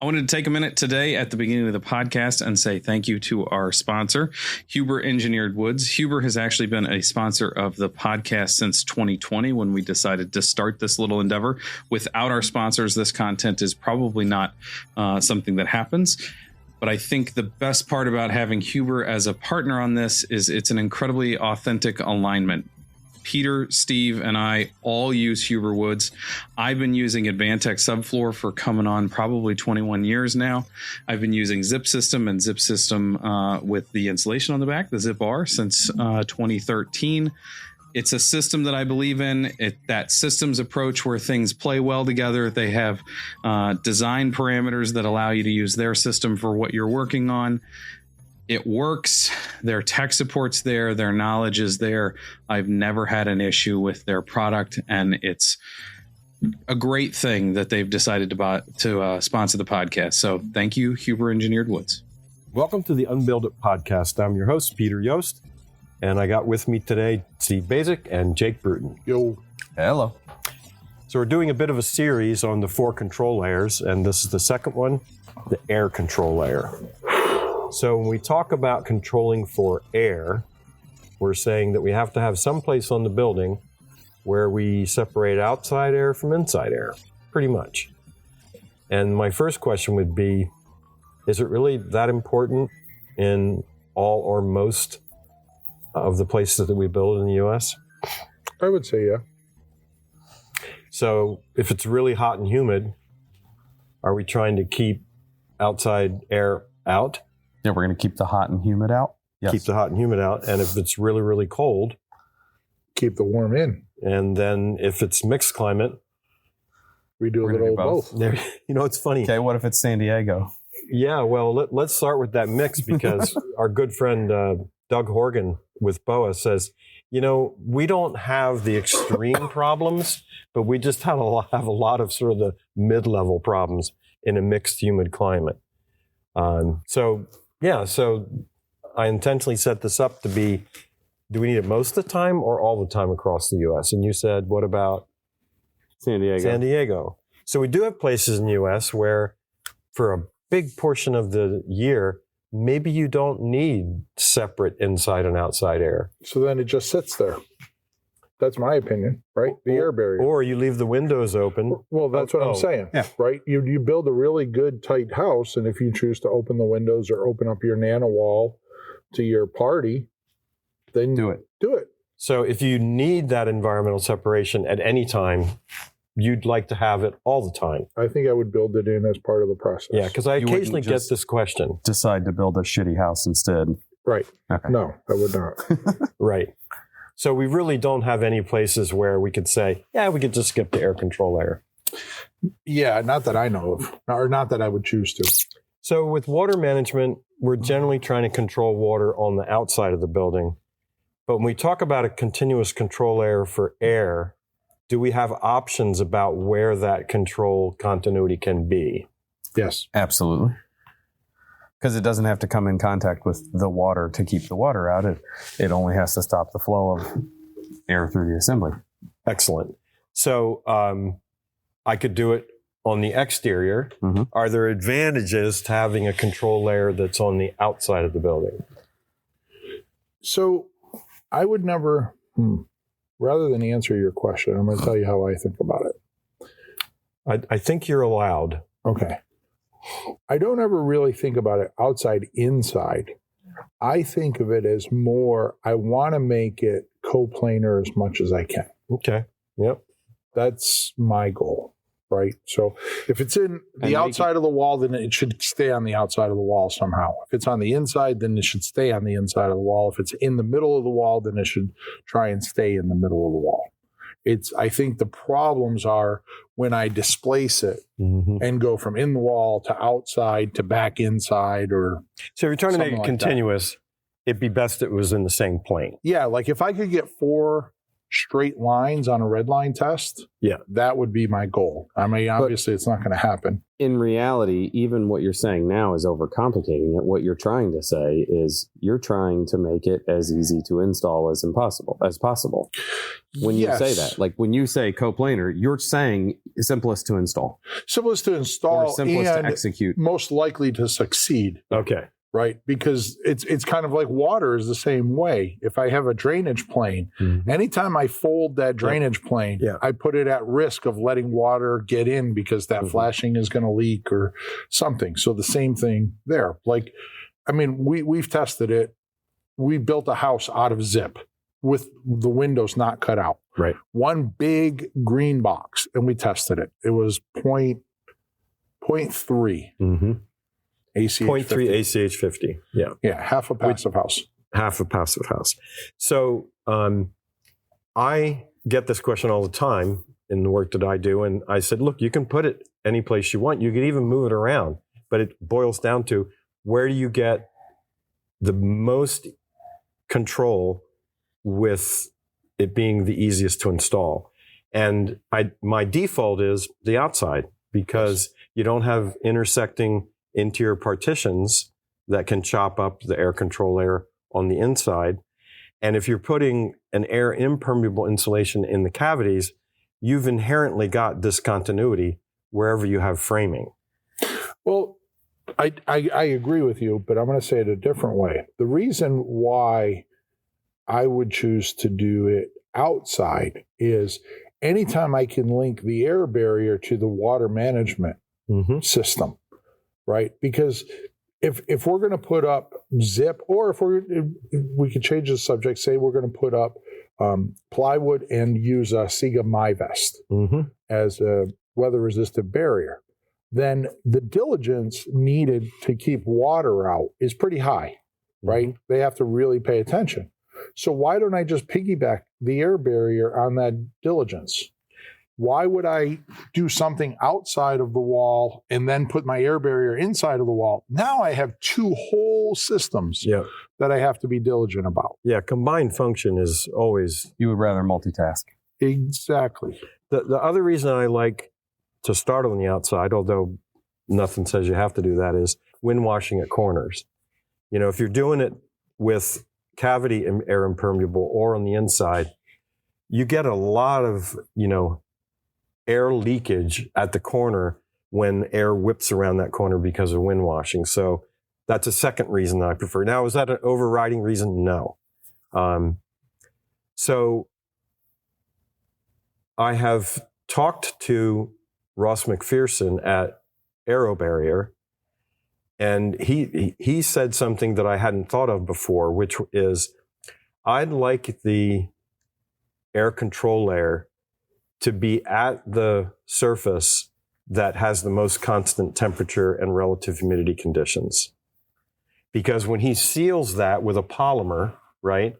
I wanted to take a minute today at the beginning of the podcast and say thank you to our sponsor, Huber Engineered Woods. Huber has actually been a sponsor of the podcast since 2020 when we decided to start this little endeavor. Without our sponsors, this content is probably not something that happens. But I think the best part about having Huber as a partner on this is it's an incredibly authentic alignment. Peter, Steve, and I all use Huber Woods. I've been using Advantech Subfloor for coming on probably 21 years now. I've been using Zip System and Zip System with the insulation on the back, the Zip R, since 2013. It's a system that I believe in. That systems approach where things play well together. They have design parameters that allow you to use their system for what you're working on. It works. Their tech support's there. Their knowledge is there. I've never had an issue with their product, and it's a great thing that they've decided to sponsor the podcast. So thank you, Huber Engineered Woods. Welcome to the Unbuild It podcast. I'm your host, Peter Yost, and I got with me today Steve Basic and Jake Bruton. Yo. Hello. So we're doing a bit of a series on the 4 control layers, and this is the second one, the air control layer. So when we talk about controlling for air, we're saying that we have to have some place on the building where we separate outside air from inside air, pretty much. And my first question would be, is it really that important in all or most of the places that we build in the U.S.? I would say yeah. So if it's really hot and humid, are we trying to keep outside air out? Yeah, we're going to keep the hot and humid out. Yes. Keep the hot and humid out. And if it's really, really cold, keep the warm in. And then if it's mixed climate, we do a little both. There, it's funny. Okay, what if it's San Diego? Yeah, well, let's start with that mix because our good friend Doug Horgan with BOA says, we don't have the extreme problems, but we just have a lot of sort of the mid-level problems in a mixed humid climate. So I intentionally set this up to be, do we need it most of the time or all the time across the U.S.? And you said, what about San Diego? San Diego. So we do have places in the U.S. where for a big portion of the year, maybe you don't need separate inside and outside air. So then it just sits there. That's my opinion, right? The air barrier. Or you leave the windows open. Well, that's what I'm saying, right? You build a really good, tight house, and if you choose to open the windows or open up your nano wall to your party, then do it. So if you need that environmental separation at any time, you'd like to have it all the time. I think I would build it in as part of the process. Yeah, because I occasionally get this question. Decide to build a shitty house instead. Right. Okay. No, I would not. Right. So we really don't have any places where we could say, we could just skip the air control layer. Yeah, not that I know of, or not that I would choose to. So with water management, we're generally trying to control water on the outside of the building. But when we talk about a continuous control layer for air, do we have options about where that control continuity can be? Yes. Absolutely. Because it doesn't have to come in contact with the water to keep the water out. It only has to stop the flow of air through the assembly. Excellent. So I could do it on the exterior. Mm-hmm. Are there advantages to having a control layer that's on the outside of the building? So I would never, rather than answer your question, I'm going to tell you how I think about it. I think you're allowed. Okay. I don't ever really think about it outside, inside. I think of it as more, I want to make it coplanar as much as I can. Okay. Yep. That's my goal, right? So if it's in the outside of the wall, then it should stay on the outside of the wall somehow. If it's on the inside, then it should stay on the inside of the wall. If it's in the middle of the wall, then it should try and stay in the middle of the wall. I think the problems are when I displace it and go from in the wall to outside to back inside or so if you're trying to make it continuous, it'd be best it was in the same plane. Yeah, like if I could get 4 straight lines on a red line test, that would be my goal. I mean, obviously it's not going to happen. In reality, even what you're saying now is overcomplicating it. What you're trying to say is you're trying to make it as easy to install as possible. When you say that, like when you say coplanar, you're saying simplest to install. Simplest to install or simplest and to execute. Most likely to succeed. Okay. Right? Because it's kind of like water is the same way. If I have a drainage plane, anytime I fold that drainage plane, I put it at risk of letting water get in because that flashing is going to leak or something. So the same thing there. Like, I mean, we've tested it. We built a house out of zip with the windows not cut out. Right. One big green box, and we tested it. It was 0.3. ACH 0.3 ACH 50. Yeah. Yeah. Half a passive house. Half a passive house. So I get this question all the time in the work that I do. And I said, look, you can put it any place you want. You can even move it around. But it boils down to where do you get the most control with it being the easiest to install? And my default is the outside because you don't have intersecting interior partitions that can chop up the air control layer on the inside. And if you're putting an air impermeable insulation in the cavities, you've inherently got discontinuity wherever you have framing. Well, I agree with you, but I'm going to say it a different way. The reason why I would choose to do it outside is anytime I can link the air barrier to the water management system. Right, because if we're going to put up zip, or if we could change the subject, say we're going to put up plywood and use a Siga MyVest as a weather-resistant barrier, then the diligence needed to keep water out is pretty high, right? They have to really pay attention. So why don't I just piggyback the air barrier on that diligence? Why would I do something outside of the wall and then put my air barrier inside of the wall? Now I have two whole systems that I have to be diligent about. Yeah, combined function is always... You would rather multitask. Exactly. The other reason I like to start on the outside, although nothing says you have to do that, is wind washing at corners. You know, if you're doing it with cavity air impermeable or on the inside, you get a lot of, air leakage at the corner when air whips around that corner because of wind washing. So that's a second reason that I prefer. Now, is that an overriding reason? No. So I have talked to Ross McPherson at Aero Barrier, and he said something that I hadn't thought of before, which is I'd like the air control layer to be at the surface that has the most constant temperature and relative humidity conditions. Because when he seals that with a polymer, right,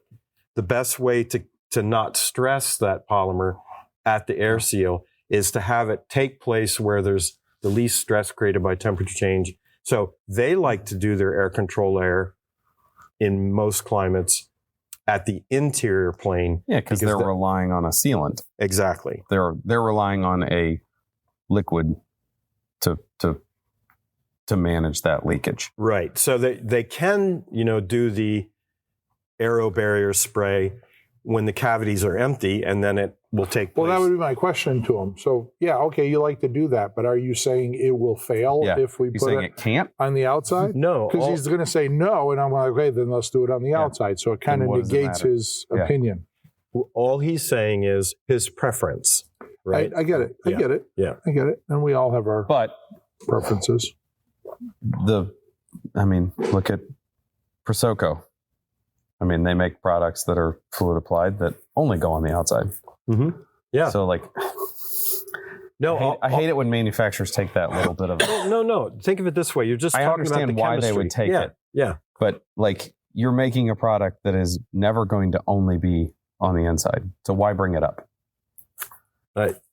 the best way to not stress that polymer at the air seal is to have it take place where there's the least stress created by temperature change. So they like to do their air control layer in most climates at the interior plane. Yeah, because they're relying on a sealant. Exactly. They're relying on a liquid to manage that leakage. Right. So they can, do the aero barrier spray when the cavities are empty, and then it will take place. Well, that would be my question to him. So, yeah, okay, you like to do that, but are you saying it will fail if we put it can't on the outside? No. Because he's going to say no, and I'm like, okay, then let's do it on the outside. So it kind of negates his opinion. All he's saying is his preference, right? I get it. I get it. Yeah. I get it. And we all have our preferences. Look at Prosoco. They make products that are fluid applied that only go on the outside. Mm-hmm. Yeah. So I hate it when manufacturers take that little bit of it. No. Think of it this way. You're just talking about the chemistry. I understand why they would take it. Yeah. But you're making a product that is never going to only be on the inside. So why bring it up?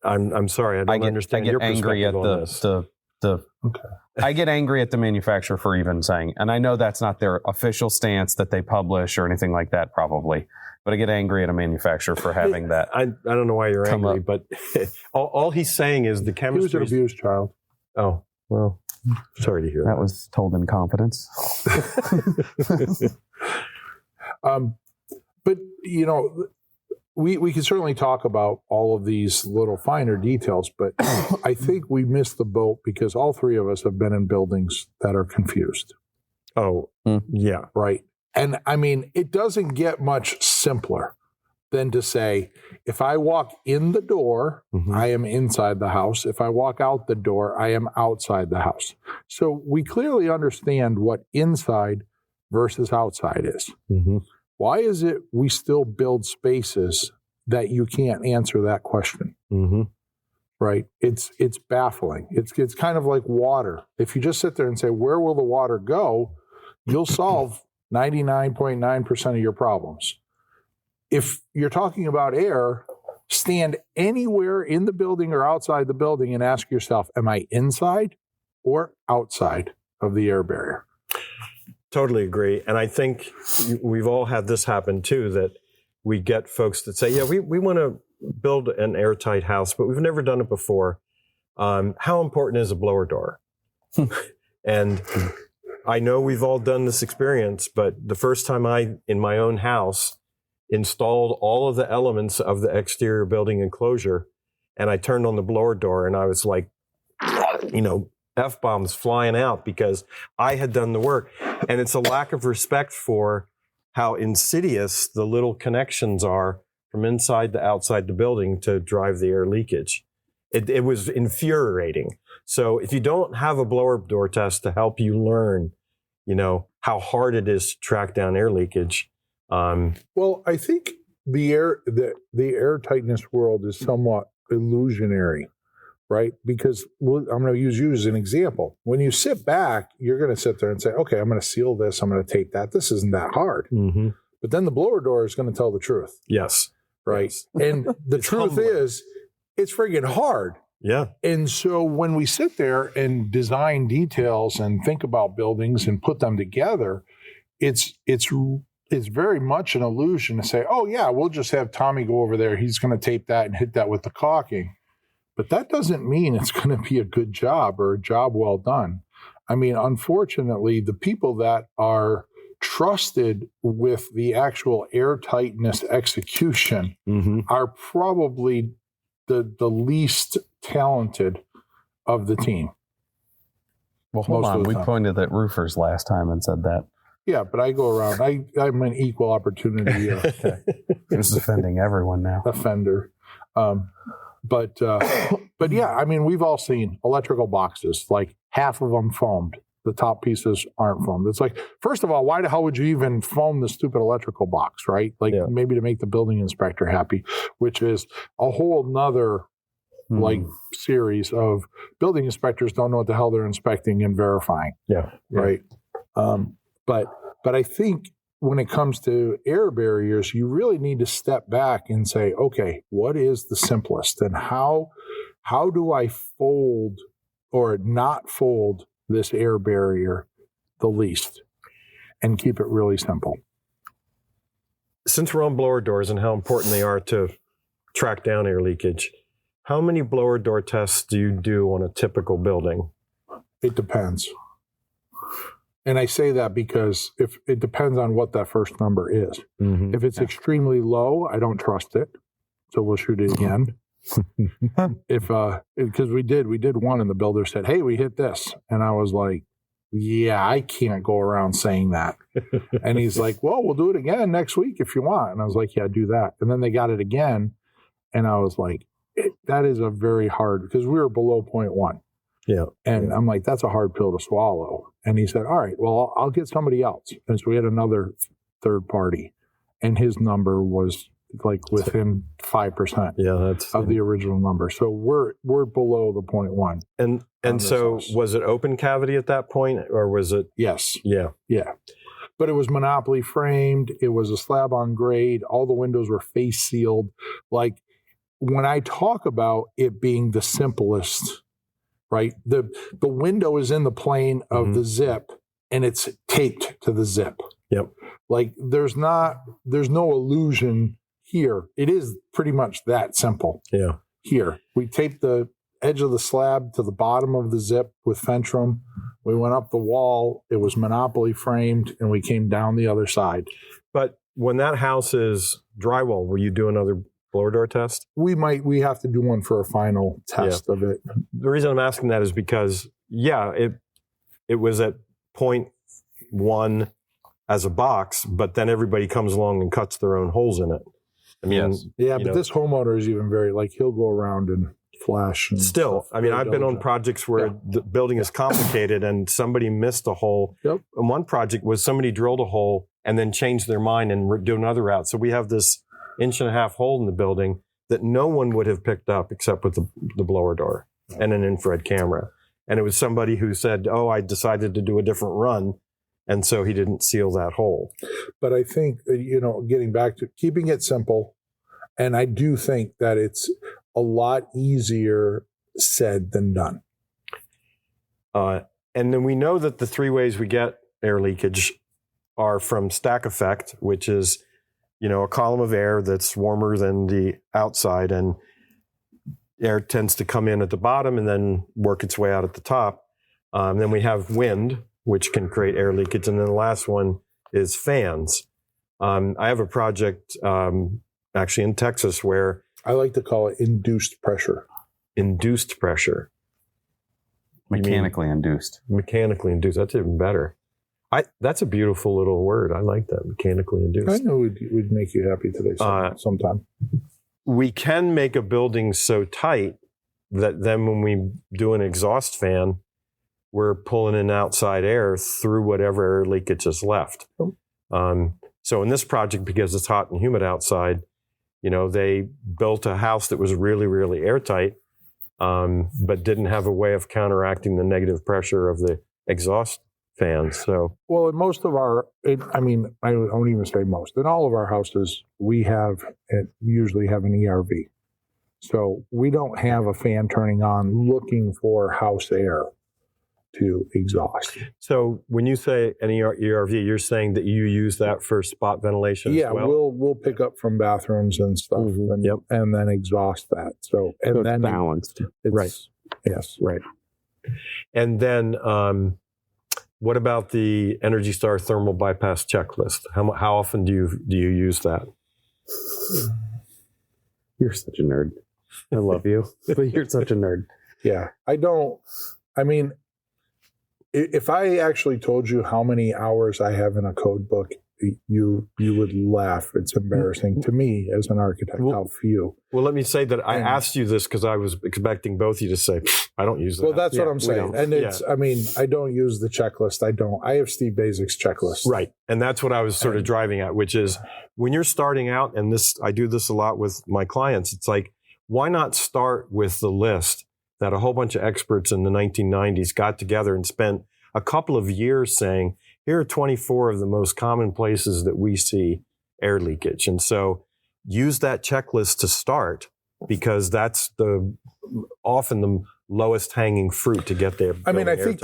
I'm sorry. I don't understand your perspective on this. The I get angry at the manufacturer for even saying, and I know that's not their official stance that they publish or anything like that, probably. But I get angry at a manufacturer for having that. I don't know why you're angry, but all he's saying is the chemistry. He was an abused child. Oh, well, sorry to hear that. That was told in confidence. But, you know, we can certainly talk about all of these little finer details, but I think we missed the boat because all three of us have been in buildings that are confused. Oh, yeah. Right. And I mean, it doesn't get much simpler than to say, if I walk in the door, I am inside the house. If I walk out the door, I am outside the house. So we clearly understand what inside versus outside is. Why is it we still build spaces that you can't answer that question? Right? It's baffling. It's kind of like water. If you just sit there and say, where will the water go? You'll solve 99.9% of your problems. If you're talking about air, stand anywhere in the building or outside the building and ask yourself, am I inside or outside of the air barrier? Totally agree. And I think we've all had this happen too, that we get folks that say, yeah, we want to build an airtight house, but we've never done it before. How important is a blower door? And I know we've all done this experience, but the first time I, in my own house, installed all of the elements of the exterior building enclosure, and I turned on the blower door and I was like, you know, F-bombs flying out because I had done the work. And it's a lack of respect for how insidious the little connections are from inside to outside the building to drive the air leakage. It was infuriating. So if you don't have a blower door test to help you learn, you know, how hard it is to track down air leakage. Well, I think the air tightness world is somewhat illusionary, right? Because I'm going to use you as an example. When you sit back, you're going to sit there and say, okay, I'm going to seal this. I'm going to tape that. This isn't that hard. But then the blower door is going to tell the truth. Yes. Right. Yes. And the truth humbling. Is it's friggin' hard. Yeah. And so when we sit there and design details and think about buildings and put them together, it's very much an illusion to say, oh yeah, we'll just have Tommy go over there. He's going to tape that and hit that with the caulking. But that doesn't mean it's going to be a good job or a job well done. I mean, unfortunately, the people that are trusted with the actual airtightness execution are probably the least talented of the team. Well, hold on. We pointed at roofers last time and said that. Yeah, but I go around. I'm an equal opportunity Just offending everyone now. Offender. But yeah, I mean, we've all seen electrical boxes, like half of them foamed. The top pieces aren't foamed. It's like, first of all, why the hell would you even foam the stupid electrical box, right? Like maybe to make the building inspector happy, which is a whole nother like series of building inspectors don't know what the hell they're inspecting and verifying. Yeah. Right. But I think when it comes to air barriers, you really need to step back and say, okay, what is the simplest and how do I fold or not fold this air barrier the least and keep it really simple? Since we're on blower doors and how important they are to track down air leakage, how many blower door tests do you do on a typical building? It depends. And I say that because if it depends on what that first number is. If it's extremely low, I don't trust it. So we'll shoot it again. Because we did one and the builder said, hey, we hit this. And I was like, yeah, I can't go around saying that. And he's like, well, we'll do it again next week if you want. And I was like, yeah, do that. And then they got it again. And I was like, that is a very hard, because we were below 0.1. Yeah. And I'm like, that's a hard pill to swallow. And he said, all right, well, I'll get somebody else. And so we had another third party, and his number was like within 5% of the original number. So we're below the 0.1. And so house. Was it open cavity at that point, or was it? Yes. Yeah. Yeah. But it was monopoly framed. It was a slab on grade. All the windows were face sealed. Like when I talk about it being the simplest, right? The window is in the plane of the zip, and it's taped to the zip. Yep. Like there's no illusion here. It is pretty much that simple. Yeah. Here, we taped the edge of the slab to the bottom of the zip with Fentrum. We went up the wall. It was Monopoly framed, and we came down the other side. But when that house is drywall, will you do another blower door test? We have to do one for a final test of it. The reason I'm asking that is because, it was at 0.1 as a box, but then everybody comes along and cuts their own holes in it. I mean, but this homeowner is even he'll go around and flash. And still, I mean, I've been on projects where the building is complicated and somebody missed a hole. Yep. And one project was somebody drilled a hole and then changed their mind and do another route. So we have this 1.5 inch hole in the building that no one would have picked up except with the blower door and an infrared camera. And it was somebody who said, "Oh, I decided to do a different run." And so he didn't seal that hole. But I think, getting back to keeping it simple, and I do think that it's a lot easier said than done. And then we know that the 3 ways we get air leakage are from stack effect, which is, a column of air that's warmer than the outside, and air tends to come in at the bottom and then work its way out at the top. Then we have wind, which can create air leakage. And then the last one is fans. I have a project actually in Texas where I like to call it induced pressure. Induced pressure. Mechanically induced. Mechanically induced. That's even better. That's a beautiful little word. I like that, mechanically induced. I know it would make you happy today sometime. We can make a building so tight that then when we do an exhaust fan, we're pulling in outside air through whatever air leakage is left. So in this project, because it's hot and humid outside, they built a house that was really, really airtight, but didn't have a way of counteracting the negative pressure of the exhaust fans. So, well, in most of I won't even say most. In all of our houses, we usually have an ERV. So we don't have a fan turning on looking for house air to exhaust. So when you say an ERV, you're saying that you use that for spot ventilation as well? Yeah, we'll pick up from bathrooms and stuff and then exhaust that. So it's balanced. Right. Yes. Right. And then what about the Energy Star thermal bypass checklist? How often do you use that? You're such a nerd. I love you, but you're such a nerd. Yeah. If I actually told you how many hours I have in a code book, you would laugh. It's embarrassing to me as an architect. How few. Well, let me say that I asked you this because I was expecting both of you to say, I don't use that. Well, that's what I'm saying. And I don't use the checklist. I have Steve Basic's checklist. Right. And that's what I was sort of driving at, which is when you're starting out, and I do this a lot with my clients, it's like, why not start with the list that a whole bunch of experts in the 1990s got together and spent a couple of years saying, here are 24 of the most common places that we see air leakage. And so use that checklist to start, because that's often the lowest hanging fruit to get there. I think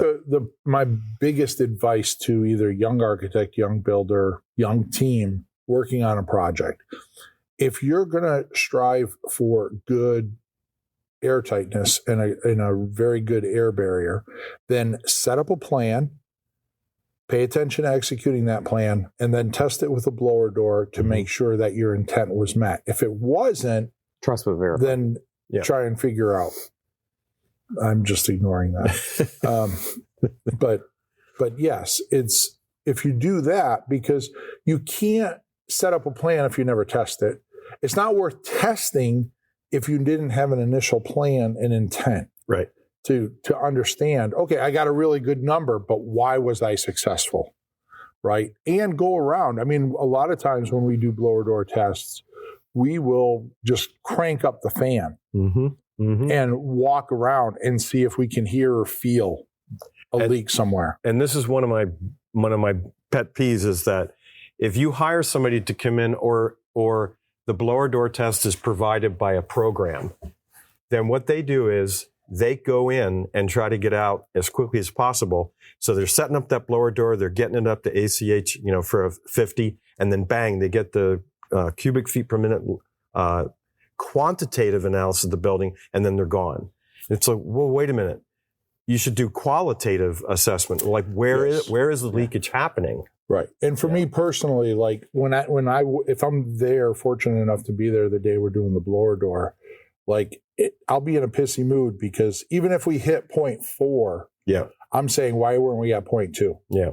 my biggest advice to either young architect, young builder, young team working on a project, if you're going to strive for good airtightness and a very good air barrier, then set up a plan, pay attention to executing that plan, and then test it with a blower door to make sure that your intent was met. If it wasn't, trust but verify. Then try and figure out. I'm just ignoring that. But yes, it's if you do that, because you can't set up a plan if you never test it. It's not worth testing if you didn't have an initial plan and intent. Right. To understand, okay, I got a really good number, but why was I successful? Right. And go around. I mean, a lot of times when we do blower door tests, we will just crank up the fan and walk around and see if we can hear or feel a leak somewhere. And this is one of my pet peeves, is that if you hire somebody to come in or the blower door test is provided by a program, then what they do is they go in and try to get out as quickly as possible. So they're setting up that blower door. They're getting it up to ACH, for a 50, and then bang, they get the cubic feet per minute quantitative analysis of the building, and then they're gone. It's like, well, wait a minute. You should do qualitative assessment. Like where is the leakage happening? Right. And for me personally, like if I'm there, fortunate enough to be there the day we're doing the blower door, like I'll be in a pissy mood because even if we hit 0.4, I'm saying, why weren't we at 0.2? Yeah.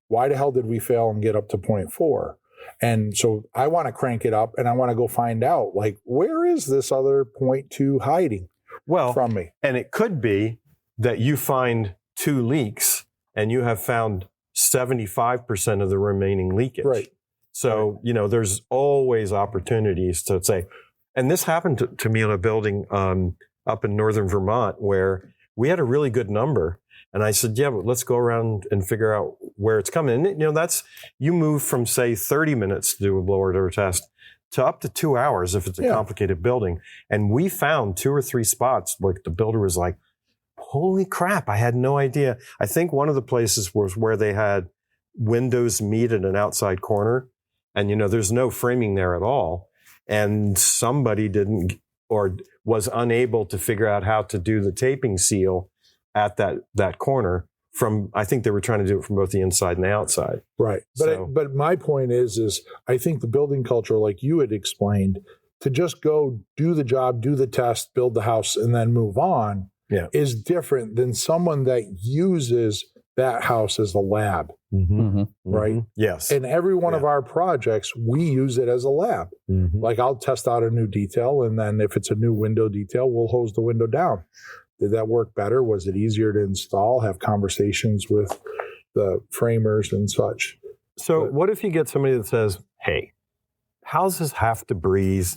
Why the hell did we fail and get up to 0.4? And so I want to crank it up and I want to go find out, like, where is this other 0.2 hiding from me? And it could be that you find 2 leaks and you have found 75% of the remaining leakage. Right. So, there's always opportunities to say, and this happened to me in a building up in northern Vermont where we had a really good number. And I said, but let's go around and figure out where it's coming. And, you move from, say, 30 minutes to do a blower door test to up to 2 hours if it's a complicated building. And we found 2 or 3 spots like the builder was like, holy crap, I had no idea. I think one of the places was where they had windows meet at an outside corner. And, there's no framing there at all. And somebody didn't or was unable to figure out how to do the taping seal at that corner from, I think they were trying to do it from both the inside and the outside. Right. But my point is I think the building culture, like you had explained, to just go do the job, do the test, build the house, and then move on is different than someone that uses that house as a lab. Right? Yes. And every one of our projects, we use it as a lab. Like I'll test out a new detail, and then if it's a new window detail, we'll hose the window down. Did that work better? Was it easier to install? Have conversations with the framers and such. So what if you get somebody that says, hey, houses have to breathe.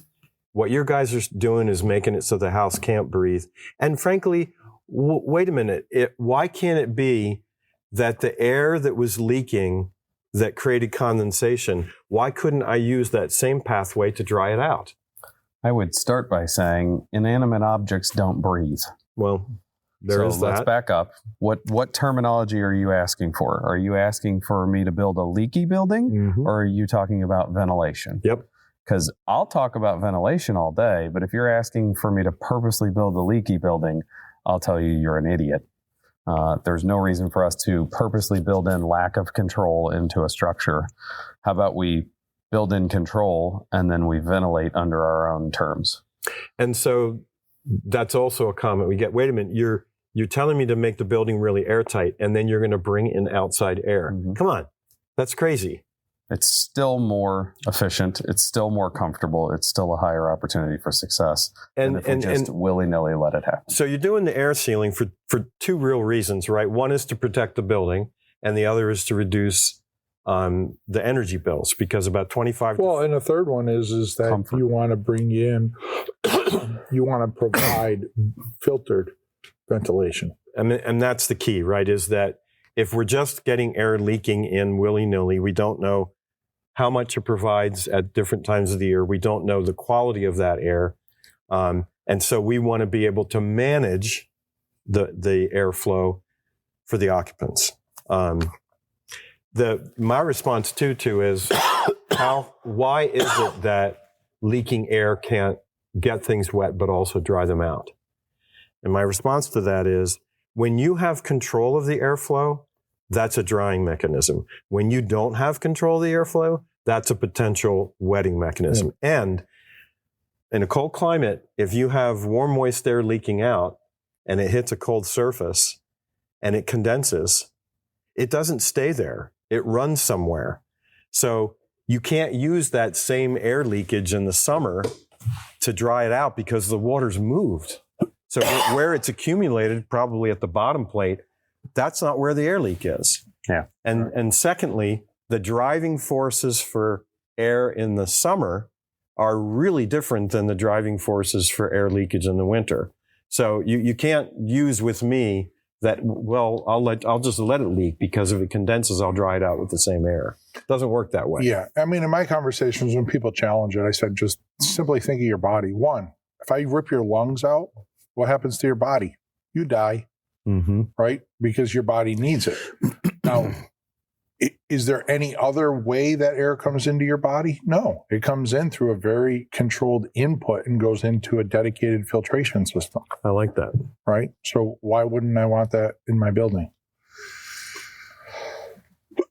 What your guys are doing is making it so the house can't breathe. And frankly, wait a minute. Why can't it be that the air that was leaking that created condensation, why couldn't I use that same pathway to dry it out? I would start by saying inanimate objects don't breathe. Well, there is that. Let's back up. What terminology are you asking for? Are you asking for me to build a leaky building, or are you talking about ventilation? Yep. Because I'll talk about ventilation all day, but if you're asking for me to purposely build a leaky building, I'll tell you you're an idiot. There's no reason for us to purposely build in lack of control into a structure. How about we build in control and then we ventilate under our own terms? And so that's also a comment we get. Wait a minute, you're telling me to make the building really airtight, and then you're going to bring in outside air. Come on, that's crazy. It's still more efficient. It's still more comfortable. It's still a higher opportunity for success. And if we just willy-nilly let it happen. So you're doing the air sealing for 2 real reasons, right? One is to protect the building, and the other is to reduce the energy bills, because about 25. Well, and the third one is that comfort. You want to bring in, you want to provide filtered ventilation. And that's the key, right? Is that if we're just getting air leaking in willy-nilly, we don't know how much it provides at different times of the year. We don't know the quality of that air. And so we want to be able to manage the airflow for the occupants. My response to is why is it that leaking air can't get things wet but also dry them out? And my response to that is, when you have control of the airflow, that's a drying mechanism. When you don't have control of the airflow, that's a potential wetting mechanism. And in a cold climate, if you have warm, moist air leaking out and it hits a cold surface and it condenses, it doesn't stay there. It runs somewhere. So you can't use that same air leakage in the summer to dry it out because the water's moved. So where it's accumulated, probably at the bottom plate, that's not where the air leak is. Yeah. And secondly, the driving forces for air in the summer are really different than the driving forces for air leakage in the winter. So you can't use with me that, well, I'll just let it leak because if it condenses, I'll dry it out with the same air. It doesn't work that way. Yeah. I mean, in my conversations, when people challenge it, I said, just simply think of your body. One, if I rip your lungs out, what happens to your body? you die, right? Because your body needs it. Now, is there any other way that air comes into your body? No, it comes in through a very controlled input and goes into a dedicated filtration system. I like that. Right? So why wouldn't I want that in my building?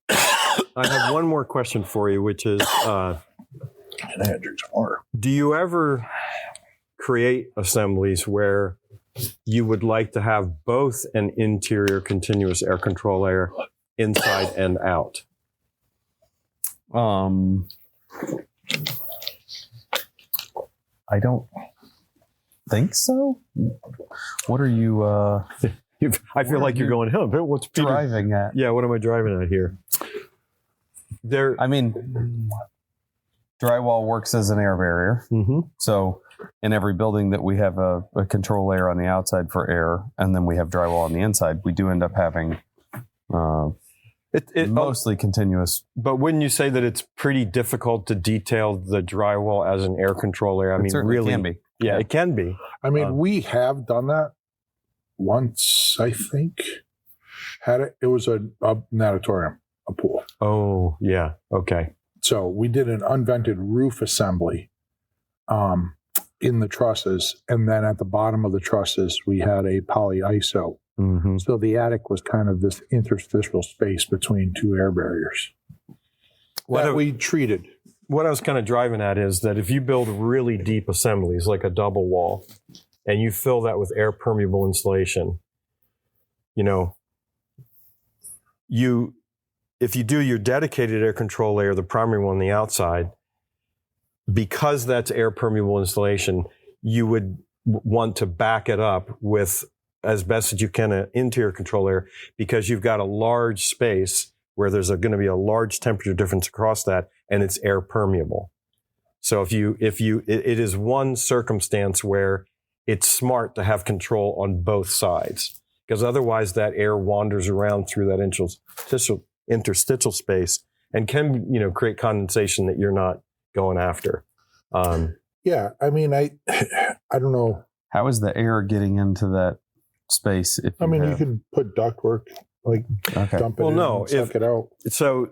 I have one more question for you, which is, And I had to drink some water. do you ever create assemblies where you would like to have both an interior continuous air control layer inside and out? I don't think so. What are you I feel like you're going, but what's Peter driving at? Yeah, what am I driving at here? I mean, drywall works as an air barrier. So in every building that we have a control layer on the outside for air, and then we have drywall on the inside, we do end up having mostly continuous. But wouldn't you say that it's pretty difficult to detail the drywall as an air control layer? I mean, really, can be. Yeah, it can be. I mean, we have done that once, I think. It was an auditorium, a pool. Oh, yeah. Okay. So we did an unvented roof assembly in the trusses. And then at the bottom of the trusses, we had a polyiso. So the attic was kind of this interstitial space between two air barriers that we treated. What I was kind of driving at is that if you build really deep assemblies, like a double wall, and you fill that with air permeable insulation, if you do your dedicated air control layer, the primary one on the outside, because that's air permeable insulation, you would want to back it up with, as best as you can, an interior control layer, because you've got a large space where there's going to be a large temperature difference across that, and it's air permeable. So it is one circumstance where it's smart to have control on both sides, because otherwise that air wanders around through that interstitial space and can, create condensation that you're not going after. Yeah, I mean, I don't know. How is the air getting into that space? You can put ductwork, dump it in and suck it out. So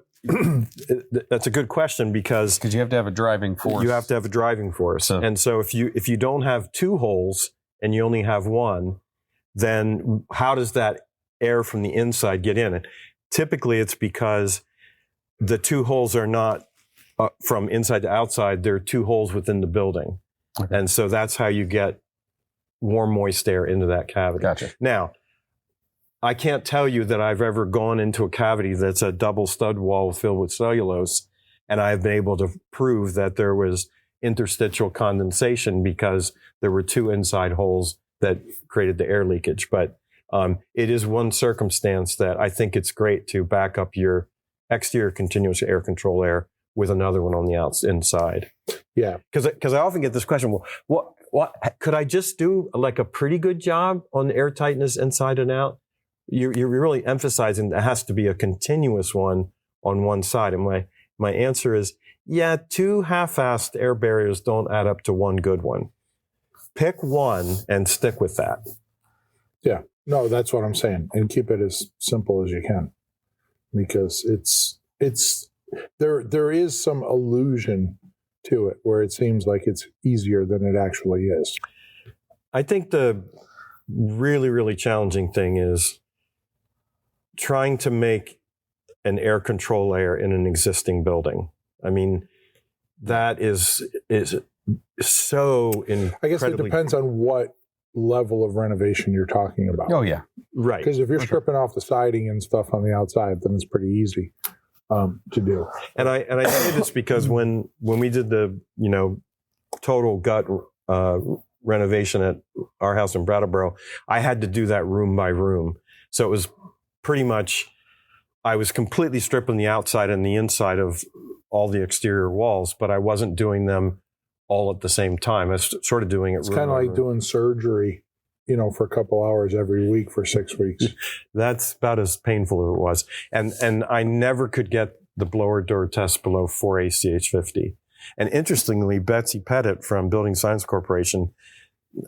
that's a good question, because you have to have a driving force. You have to have a driving force. And so if you don't have two holes and you only have one, then how does that air from the inside get in? And typically it's because the two holes are not from inside to outside. There are two holes within the building. Okay. And so that's how you get warm, moist air into that cavity. Gotcha. Now, I can't tell you that I've ever gone into a cavity that's a double stud wall filled with cellulose, and I've been able to prove that there was interstitial condensation because there were two inside holes that created the air leakage. But it is one circumstance that I think it's great to back up your exterior continuous air control layer with another one on the inside. Yeah. Because I often get this question, well, what could I just do like a pretty good job on the airtightness inside and out? You're really emphasizing it has to be a continuous one on one side. And my answer is, yeah, two half-assed air barriers don't add up to one good one. Pick one and stick with that. Yeah, no, that's what I'm saying. And keep it as simple as you can, because there is some illusion to it where it seems like it's easier than it actually is. I think the really, really challenging thing is trying to make an air control layer in an existing building. I mean, that is so incredibly... I guess it depends on what level of renovation you're talking about. Oh, yeah. Right. Because if you're stripping off the siding and stuff on the outside, then it's pretty easy to do. And I say this because when we did the, total gut renovation at our house in Brattleboro, I had to do that room by room. So it was pretty much, I was completely stripping the outside and the inside of all the exterior walls, but I wasn't doing them all at the same time. I was sort of doing it. It's kind of like doing surgery, for a couple hours every week for 6 weeks. That's about as painful as it was. And I never could get the blower door test below 4 ACH50. And interestingly, Betsy Pettit from Building Science Corporation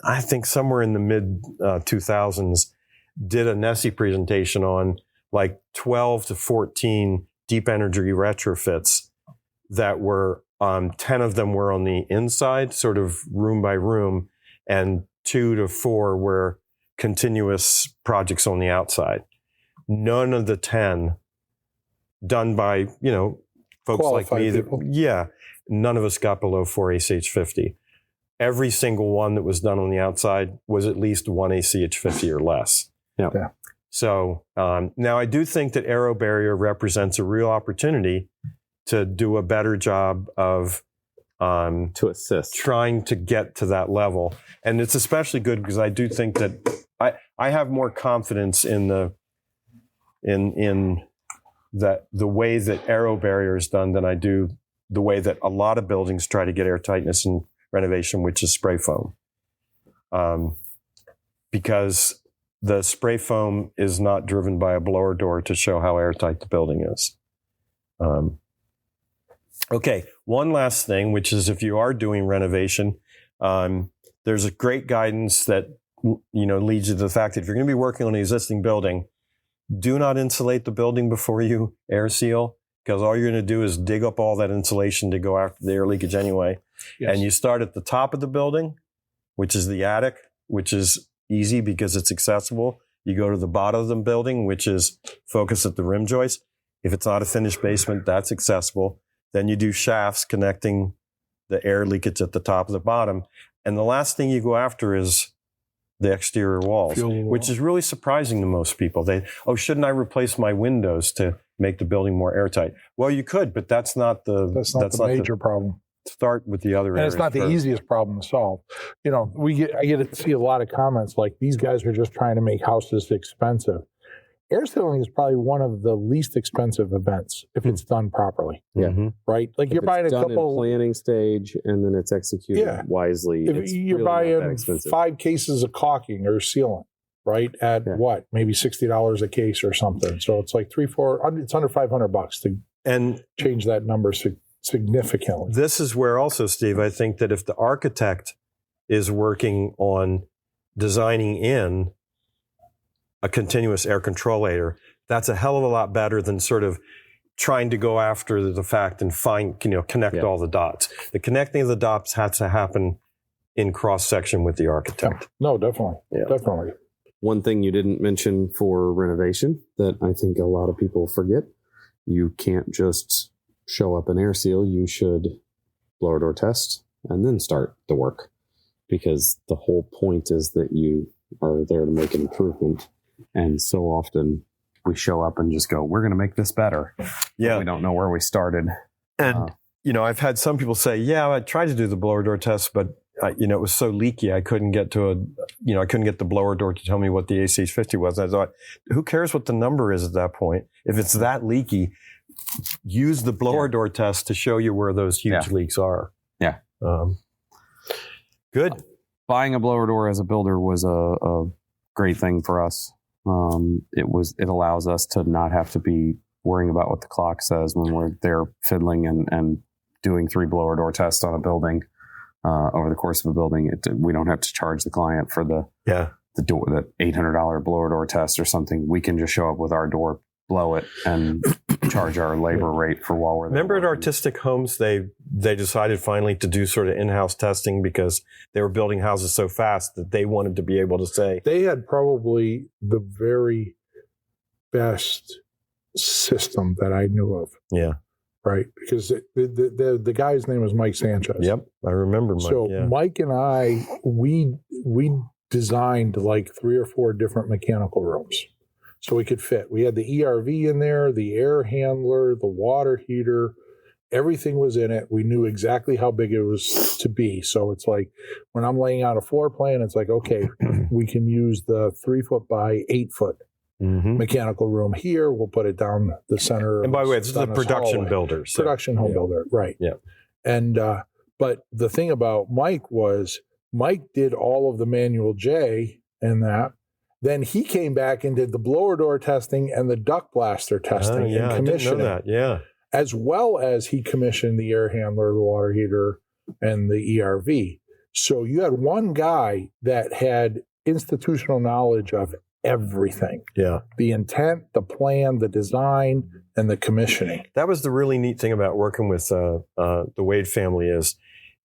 I think somewhere in the mid 2000s, did a NESI presentation on like 12 to 14 deep energy retrofits that were 10 of them were on the inside, sort of room by room, and 2 to 4 were continuous projects on the outside. None of the 10 done by, folks Qualified like me. people. None of us got below 4 ACH50. Every single one that was done on the outside was at least 1 ACH50 or less. Yeah. So now I do think that aero barrier represents a real opportunity to do a better job of to assist, trying to get to that level. And it's especially good because I do think that I have more confidence in the way that aero barrier is done than I do the way that a lot of buildings try to get airtightness in renovation, which is spray foam. Because the spray foam is not driven by a blower door to show how airtight the building is. Okay, one last thing, which is if you are doing renovation, there's a great guidance that leads you to the fact that if you're going to be working on an existing building, do not insulate the building before you air seal, because all you're going to do is dig up all that insulation to go after the air leakage anyway. Yes. And you start at the top of the building, which is the attic, which is easy because it's accessible. You go to the bottom of the building, which is focused at the rim joist. If it's not a finished basement, that's accessible. Then you do shafts connecting the air leakage at the top of the bottom. And the last thing you go after is the exterior walls, which is really surprising to most people. Shouldn't I replace my windows to make the building more airtight? Well, you could, but that's not the major problem. Start with the other areas. And it's not the easiest problem to solve. I get to see a lot of comments like these guys are just trying to make houses expensive. Air sealing is probably one of the least expensive events if it's done properly. Yeah. Mm-hmm. Right? Like if you're buying it's a done couple in planning stage and then it's executed wisely. If you're really buying 5 cases of caulking or sealant, right? At what? Maybe $60 a case or something. So it's like it's under $500 to change that number significantly. This is where also, Steve, I think that if the architect is working on designing in a continuous air controllator, that's a hell of a lot better than sort of trying to go after the fact and connect all the dots. The connecting of the dots has to happen in cross section with the architect. No, definitely. Yeah. Definitely. One thing you didn't mention for renovation that I think a lot of people forget, you can't just show up and air seal. You should blower door test and then start the work, because the whole point is that you are there to make an improvement. And so often we show up and just go, we're going to make this better. Yeah. We don't know where we started. And, I've had some people say, I tried to do the blower door test, but it was so leaky. I couldn't get I couldn't get the blower door to tell me what the ACH50 was. I thought, who cares what the number is at that point? If it's that leaky, use the blower door test to show you where those huge leaks are. Yeah. Good. Buying a blower door as a builder was a great thing for us. It allows us to not have to be worrying about what the clock says when we're there fiddling and doing 3 blower door tests on a building over the course of a building. We don't have to charge the client for the door, the $800 blower door test or something. We can just show up with our door, blow it, and charge our labor rate for while we're there. Remember at Artistic Homes, they decided finally to do sort of in-house testing because they were building houses so fast that they wanted to be able to say. They had probably the very best system that I knew of. Yeah. Right? Because the guy's name was Mike Sanchez. Yep. I remember Mike. So Mike and I, we designed like 3 or 4 different mechanical rooms. So we could fit. We had the ERV in there, the air handler, the water heater, everything was in it. We knew exactly how big it was to be. So it's like when I'm laying out a floor plan, it's like, okay, we can use the 3-foot by 8-foot mechanical room here. We'll put it down the center. And by the way, this is a production builder. So. Production home builder, right. Yeah. And, but the thing about Mike was Mike did all of the manual J and that. Then he came back and did the blower door testing and the duct blaster testing and commissioning. I didn't know that. As well as he commissioned the air handler, the water heater, and the ERV. So you had one guy that had institutional knowledge of everything. Yeah. The intent, the plan, the design, and the commissioning. That was the really neat thing about working with the Wade family is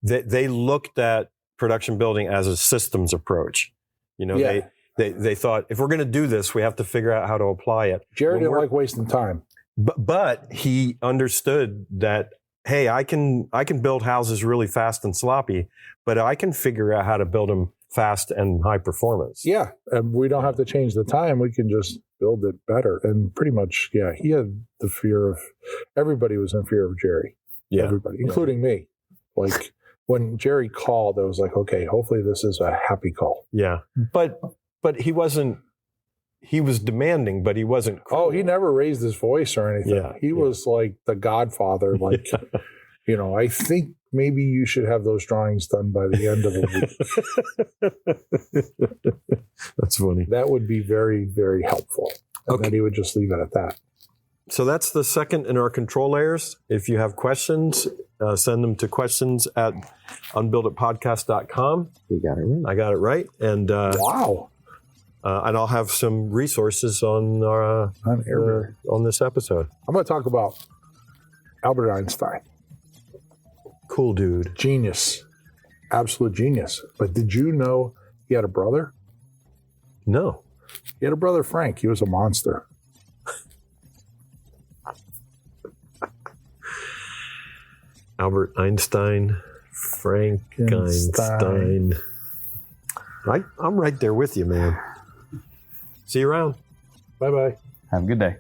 that they looked at production building as a systems approach. You know, Yeah. they thought, if we're going to do this, we have to figure out how to apply it. Jerry didn't like wasting time. But he understood that, hey, I can build houses really fast and sloppy, but I can figure out how to build them fast and high performance. Yeah, and we don't have to change the time. We can just build it better. And pretty much, yeah, he had the fear of, everybody was in fear of Jerry. Yeah. Everybody, including me. Like when Jerry called, I was like, okay, hopefully this is a happy call. Yeah. But he wasn't, he was demanding, but he wasn't cruel. Oh, he never raised his voice or anything. Yeah, He was like the Godfather. Like, you know, I think maybe you should have those drawings done by the end of the week. That's funny. That would be very, very helpful. And then he would just leave it at that. So that's the second in our control layers. If you have questions, send them to questions@unbuilditpodcast.com. You got it right. I got it right. And Wow. and I'll have some resources on on this episode. I'm going to talk about Albert Einstein. Cool dude. Genius. Absolute genius. But did you know he had a brother? No. He had a brother, Frank. He was a monster. Albert Einstein, Frank Einstein. I'm right there with you, man. See you around. Bye-bye. Have a good day.